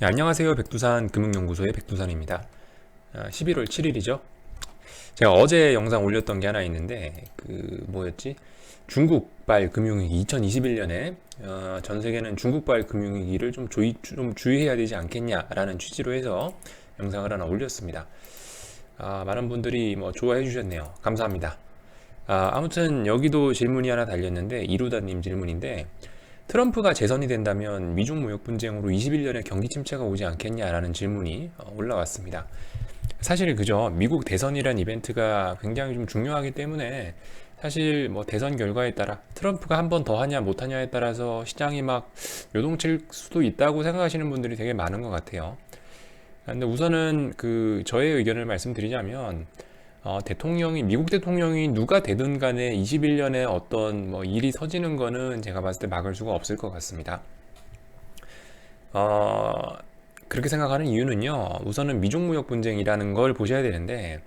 네, 안녕하세요. 백두산 금융연구소의 백두산입니다. 11월 7일이죠. 제가 어제 영상 올렸던 게 하나 있는데 뭐였지? 중국발 금융위기 2021년에 전 세계는 중국발 금융위기를 좀 주의해야 되지 않겠냐라는 취지로 해서 영상을 하나 올렸습니다. 많은 분들이 뭐 좋아해 주셨네요. 감사합니다. 아무튼 여기도 질문이 하나 달렸는데 이루다님 질문인데, 트럼프가 재선이 된다면 미중 무역 분쟁으로 21년에 경기 침체가 오지 않겠냐라는 질문이 올라왔습니다. 사실 그죠. 미국 대선이란 이벤트가 굉장히 좀 중요하기 때문에 사실 뭐 대선 결과에 따라 트럼프가 한 번 더 하냐 못 하냐에 따라서 시장이 막 요동칠 수도 있다고 생각하시는 분들이 되게 많은 것 같아요. 근데 우선은 저의 의견을 말씀드리자면, 미국 대통령이 누가 되든 간에 21년에 어떤 뭐 일이 터지는 거는 제가 봤을 때 막을 수가 없을 것 같습니다. 어, 그렇게 생각하는 이유는요, 우선은 미중무역 분쟁이라는 걸 보셔야 되는데,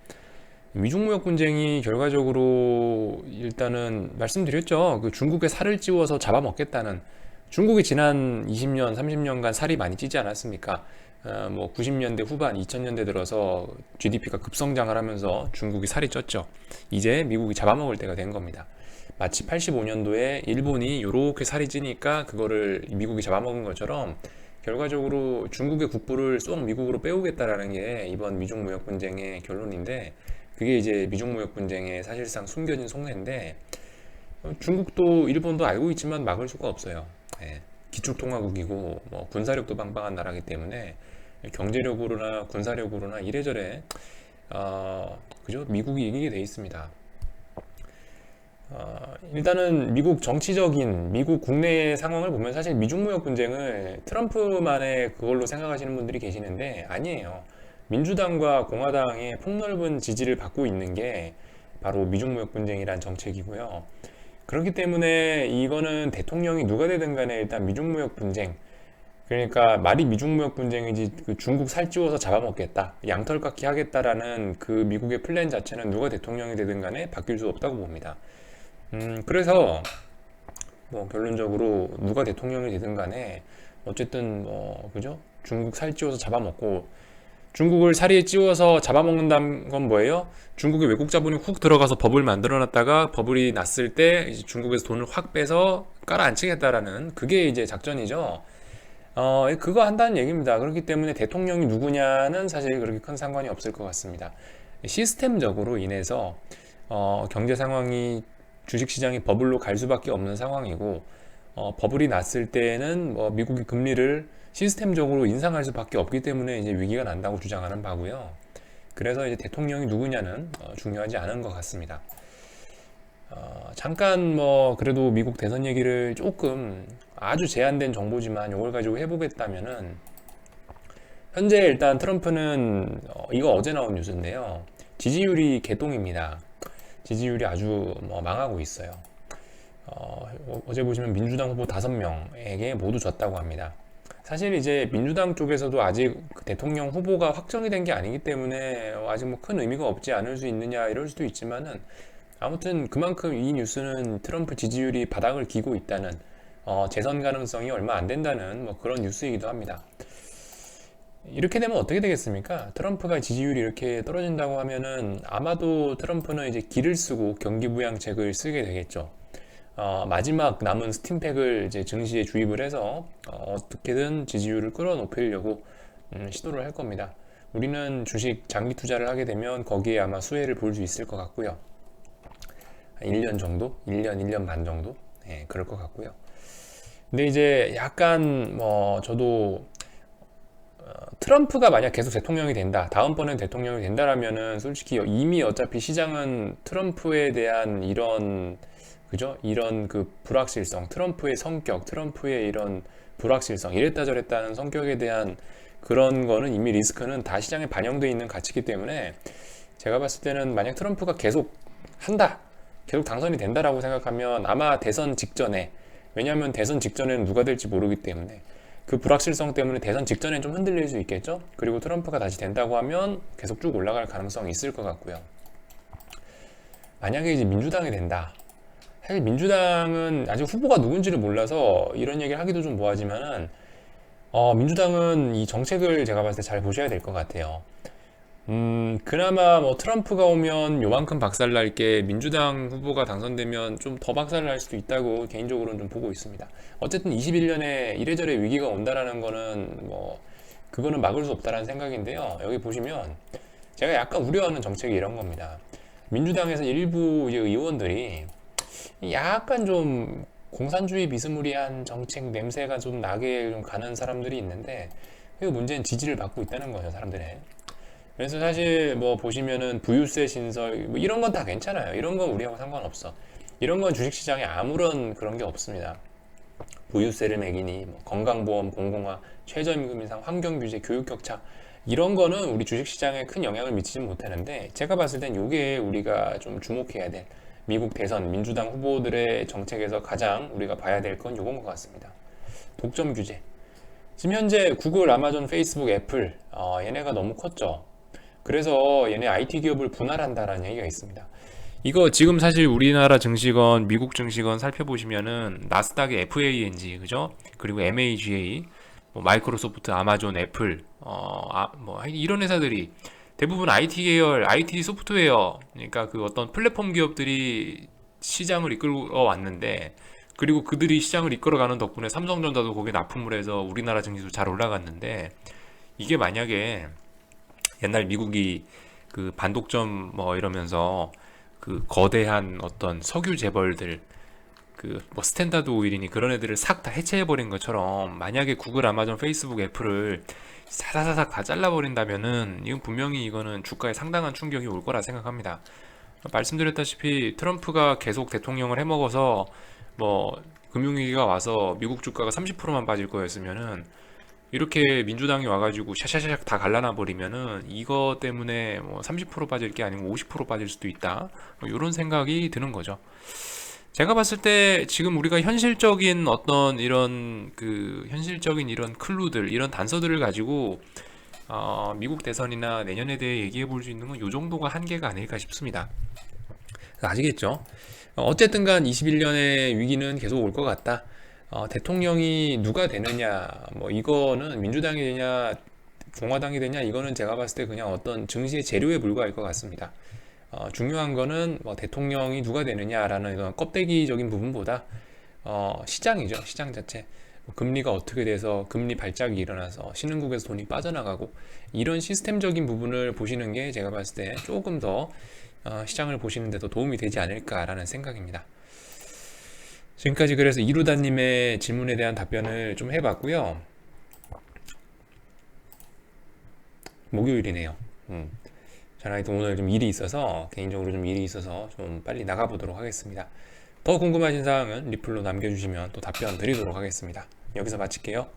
미중무역 분쟁이 결과적으로 일단은 말씀드렸죠. 그 중국의 살을 찌워서 잡아먹겠다는, 중국이 지난 20년, 30년간 살이 많이 찌지 않았습니까? 뭐 90년대 후반, 2000년대 들어서 GDP가 급성장을 하면서 중국이 살이 쪘죠. 이제 미국이 잡아먹을 때가 된 겁니다. 마치 85년도에 일본이 이렇게 살이 찌니까 그거를 미국이 잡아먹은 것처럼 결과적으로 중국의 국부를 쏙 미국으로 빼오겠다라는 게 이번 미중 무역 분쟁의 결론인데, 그게 이제 미중 무역 분쟁의 사실상 숨겨진 속내인데, 중국도 일본도 알고 있지만 막을 수가 없어요. 예. 기축통화국이고 뭐 군사력도 빵빵한 나라기 때문에 경제력으로나 군사력으로나 이래저래 그죠? 미국이 이기게 돼 있습니다. 일단은 미국 정치적인 미국 국내 상황을 보면 사실 미중무역 분쟁을 트럼프만의 그걸로 생각하시는 분들이 계시는데 아니에요. 민주당과 공화당의 폭넓은 지지를 받고 있는 게 바로 미중무역 분쟁이란 정책이고요. 그렇기 때문에 이거는 대통령이 누가 되든 간에 일단 미중무역 분쟁, 그러니까 말이 미중무역 분쟁이지 그 중국 살찌워서 잡아먹겠다, 양털 깎기 하겠다라는 그 미국의 플랜 자체는 누가 대통령이 되든 간에 바뀔 수 없다고 봅니다. 그래서 뭐 결론적으로 누가 대통령이 되든 간에 어쨌든 뭐 그죠? 중국 살찌워서 잡아먹고, 중국을 살이 찌워서 잡아먹는다는 건 뭐예요? 중국의 외국 자본이 훅 들어가서 버블 만들어놨다가 버블이 났을 때 이제 중국에서 돈을 확 빼서 깔아앉히겠다라는 그게 이제 작전이죠. 그거 한다는 얘기입니다. 그렇기 때문에 대통령이 누구냐는 사실 그렇게 큰 상관이 없을 것 같습니다. 시스템적으로 인해서 경제 상황이, 주식시장이 버블로 갈 수밖에 없는 상황이고, 버블이 났을 때는 뭐 미국이 금리를 시스템적으로 인상할 수밖에 없기 때문에 이제 위기가 난다고 주장하는 바고요. 그래서 이제 대통령이 누구냐는 중요하지 않은 것 같습니다. 잠깐 뭐 그래도 미국 대선 얘기를 조금, 아주 제한된 정보지만 이걸 가지고 해보겠다면은, 현재 일단 트럼프는 이거 어제 나온 뉴스인데요. 지지율이 개똥입니다. 지지율이 아주 뭐 망하고 있어요. 어제 보시면 민주당 후보 5명에게 모두 졌다고 합니다. 사실 이제 민주당 쪽에서도 아직 그 대통령 후보가 확정이 된 게 아니기 때문에 아직 뭐 큰 의미가 없지 않을 수 있느냐 이럴 수도 있지만은, 아무튼 그만큼 이 뉴스는 트럼프 지지율이 바닥을 기고 있다는, 재선 가능성이 얼마 안 된다는 뭐 그런 뉴스이기도 합니다. 이렇게 되면 어떻게 되겠습니까? 트럼프가 지지율이 이렇게 떨어진다고 하면은 아마도 트럼프는 이제 기를 쓰고 경기부양책을 쓰게 되겠죠. 마지막 남은 스팀팩을 이제 증시에 주입을 해서 어떻게든 지지율을 끌어높이려고 시도를 할 겁니다. 우리는 주식 장기 투자를 하게 되면 거기에 아마 수혜를 볼 수 있을 것 같고요. 1년 정도? 1년, 1년 반 정도? 네, 그럴 것 같고요. 근데 이제 약간 뭐 저도 트럼프가 만약 계속 대통령이 된다, 다음번엔 대통령이 된다라면은 솔직히 이미 어차피 시장은 트럼프에 대한 이런, 그죠? 이런 그 불확실성, 트럼프의 성격, 트럼프의 이런 불확실성, 이랬다 저랬다는 성격에 대한 그런 거는 이미 리스크는 다 시장에 반영되어 있는 가치이기 때문에, 제가 봤을 때는 만약 트럼프가 계속 한다, 계속 당선이 된다라고 생각하면 아마 대선 직전에, 왜냐하면 대선 직전에는 누가 될지 모르기 때문에 그 불확실성 때문에 대선 직전에 좀 흔들릴 수 있겠죠. 그리고 트럼프가 다시 된다고 하면 계속 쭉 올라갈 가능성이 있을 것 같고요. 만약에 이제 민주당이 된다, 사실 민주당은 아직 후보가 누군지를 몰라서 이런 얘기를 하기도 좀 뭐하지만은, 민주당은 이 정책을 제가 봤을 때 잘 보셔야 될 것 같아요. 그나마 뭐 트럼프가 오면 요만큼 박살날 게 민주당 후보가 당선되면 좀 더 박살날 수도 있다고 개인적으로는 좀 보고 있습니다. 어쨌든 21년에 이래저래 위기가 온다라는 거는 뭐 그거는 막을 수 없다라는 생각인데요. 여기 보시면 제가 약간 우려하는 정책이 이런 겁니다. 민주당에서 일부 이제 의원들이 약간 좀 공산주의 비스무리한 정책 냄새가 좀 나게 좀 가는 사람들이 있는데 그 문제는 지지를 받고 있다는 거죠, 사람들의. 그래서 사실 뭐 보시면은 부유세 신설 뭐 이런 건 다 괜찮아요. 이런 건 우리하고 상관없어. 이런 건 주식시장에 아무런 그런 게 없습니다. 부유세를 매기니 뭐 건강보험 공공화, 최저임금 인상, 환경규제, 교육격차 이런 거는 우리 주식시장에 큰 영향을 미치진 못하는데 제가 봤을 땐 이게 우리가 좀 주목해야 될 미국 대선 민주당 후보들의 정책에서 가장 우리가 봐야 될 건 요건 것 같습니다. 독점 규제. 지금 현재 구글, 아마존, 페이스북, 애플 얘네가 너무 컸죠. 그래서 얘네 IT 기업을 분할한다라는 얘기가 있습니다. 이거 지금 사실 우리나라 증시건 미국 증시건 살펴보시면은 나스닥의 FANG 그죠? 그리고 MAGA, 뭐 마이크로소프트, 아마존, 애플, 뭐 이런 회사들이 대부분 IT 계열, IT 소프트웨어, 그러니까 그 어떤 플랫폼 기업들이 시장을 이끌어 왔는데, 그리고 그들이 시장을 이끌어가는 덕분에 삼성전자도 거기에 납품을 해서 우리나라 증시도 잘 올라갔는데, 이게 만약에 옛날 미국이 그 반독점 뭐 이러면서 그 거대한 어떤 석유 재벌들 그 뭐 스탠다드 오일이니 그런 애들을 싹 다 해체해버린 것처럼 만약에 구글, 아마존, 페이스북, 애플을 사사사삭 다 잘라버린다면은 이건 분명히 이거는 주가에 상당한 충격이 올 거라 생각합니다. 말씀드렸다시피 트럼프가 계속 대통령을 해먹어서 뭐 금융위기가 와서 미국 주가가 30%만 빠질 거였으면은 이렇게 민주당이 와가지고 샤샤샥 다 갈라놔 버리면은 이거 때문에 뭐 30% 빠질 게 아니고 50% 빠질 수도 있다. 뭐 이런 생각이 드는 거죠. 제가 봤을 때 지금 우리가 현실적인 어떤 이런 그 현실적인 이런 클루들 이런 단서들을 가지고 미국 대선이나 내년에 대해 얘기해 볼 수 있는 건 이 정도가 한계가 아닐까 싶습니다. 아시겠죠? 어쨌든 간 21년의 위기는 계속 올 것 같다. 대통령이 누가 되느냐, 뭐 이거는 민주당이 되냐, 공화당이 되냐, 이거는 제가 봤을 때 그냥 어떤 증시의 재료에 불과할 것 같습니다. 중요한 거는 뭐 대통령이 누가 되느냐라는 이런 껍데기적인 부분보다 시장이죠. 시장 자체. 뭐 금리가 어떻게 돼서 금리 발작이 일어나서 신흥국에서 돈이 빠져나가고 이런 시스템적인 부분을 보시는 게 제가 봤을 때 조금 더 시장을 보시는 데도 도움이 되지 않을까라는 생각입니다. 지금까지 그래서 이루다님의 질문에 대한 답변을 좀 해봤고요. 목요일이네요. 저는 하여튼 오늘 좀 일이 있어서 개인적으로 좀 일이 있어서 좀 빨리 나가보도록 하겠습니다. 더 궁금하신 사항은 리플로 남겨주시면 또 답변 드리도록 하겠습니다. 여기서 마칠게요.